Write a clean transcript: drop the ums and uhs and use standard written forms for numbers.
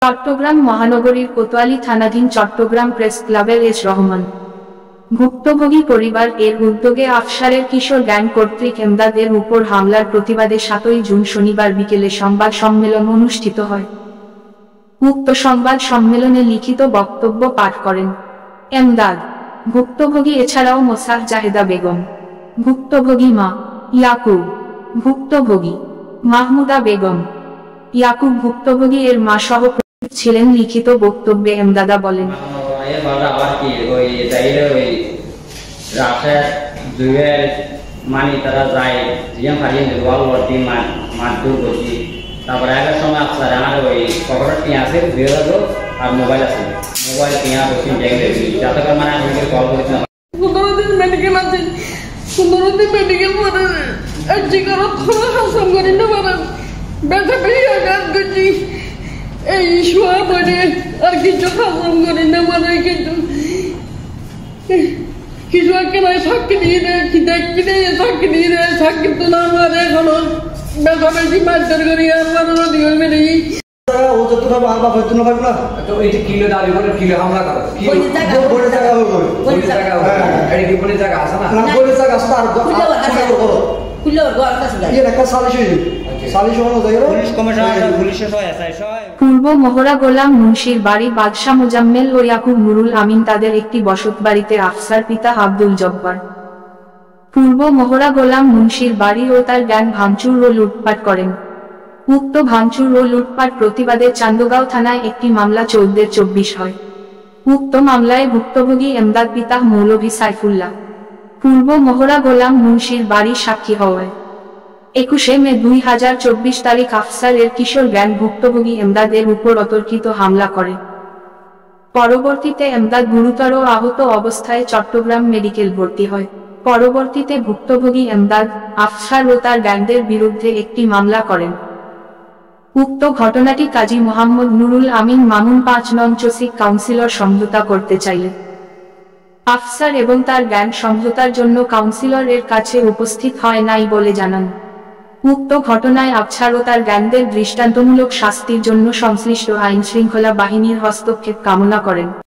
চট্টগ্রাম মহানগরীর কোতোয়ালী থানাধীন চট্টগ্রাম প্রেস ক্লাবের এস রহমান ভুক্তভোগী পরিবার এর উদ্যোগে আফসারের কিশোর গ্যাং কর্তৃক এমদাদের উপর হামলার প্রতিবাদে 7ই জুন শনিবার বিকেলে সংবাদ সম্মেলন অনুষ্ঠিত হয়। উক্ত সংবাদ সম্মেলনে লিখিত বক্তব্য পাঠ করেন এমদাদ ভুক্তভোগী এছাড়াও মোসাহ জাহেদা বেগম ভুক্তভোগী মা, ইয়াকুব ভুক্তভোগী মাহমুদা বেগম, ইয়াকুব ভুক্তভোগী এর মা সহ ছিলেন। লিখিত বক্তব্যে এমদাদা বলেন, তারা যায় জিএম ফারিয়ে ওয়াল ওয়ার্ডি মারধর করছি। তারপরে আগের সময় আপনার আমার ওই পকেটের টিয়া আছে আর মোবাইল আছে, মোবাইল টিয়া বসে দেখলে যাতে করে মানে আমি কল করেছিলাম 15 দিন মেডিকেল আছে, 15 দিন মেডিকেল পরে আজকে করো থোড়া হাসাম করি না পারেন বেটা পেয়ে আঘাত করছি এই শোয়া পড়ে আর কিছু হাসাম করি না মানে কিছু কেন সাক্ষী দিয়ে দেয় কি দেখবি সাক্ষী দিয়ে দেয় সাক্ষী তো না মারে এখনো বেটা বেশি মারধর করি আর মারানো দিয়ে মেরে ও তো তোরা বাবা হয়তো না পারবে না তো এইটা কিলো দাবি করে কিলো হামলা করে বলে জায়গা হবে বলে জায়গা এটা কি বলে জায়গা আছে না না বলে জায়গা আছে আর খুলে ওর কাছে যাই এটা একটা সালিশ হইছে সালিশ হলো যাইরো পুলিশ কমিশনার পুলিশের সহায় এসআই সহায়। পূর্ব মহড়া গোলাম মুন্সির বাড়ি বাদশা মোজাম্মেল ও ইয়াকুব নুরুল আমিন তাদের একটি বসতবাড়িতে আফসার পিতা আব্দুল জব্বার পূর্ব মহড়া গোলাম মুন্সির বাড়ি ও তার গ্যাং ভাঙচুর ও লুটপাট করেন। উক্ত ভাঙচুর ও লুটপাট প্রতিবাদে চান্দগাঁও থানায় একটি মামলা 14/24 হয়। উক্ত মামলায় ভুক্তভোগী এমদাদ পিতা মৌলভী সাইফুল্লাহ পূর্ব মহড়া গোলাম মুন্সির বাড়ি সাক্ষী হওয়ায় 21 মে 2024 তারিখ আফসার এর কিশোর গ্যাং ভুক্তভোগী এমদাদের উপর অতর্কিত হামলা করে। পরবর্তীতে এমদাদ গুরুতর আহত অবস্থায় চট্টগ্রাম মেডিকেল ভর্তি হয়। পরবর্তীতে ভুক্তভোগী এমদাদ আফসার ও তার গ্যাংদের বিরুদ্ধে একটি মামলা করেন। উক্ত ঘটনাটি কাজী মোহাম্মদ নুরুল আমিন মামুন 5 নং চসিক কাউন্সিলর সমঝোতা করতে চাইলে আফসার এবং তার গ্যাং সমঝোতার জন্য কাউন্সিলর এর কাছে উপস্থিত হয় নাই বলে জানান। উক্ত ঘটনায় আফসার ও তার গ্যাংদের দৃষ্টান্তমূলক শাস্তির জন্য সংশ্লিষ্ট আইন শৃঙ্খলা বাহিনীর হস্তক্ষেপ কামনা করেন।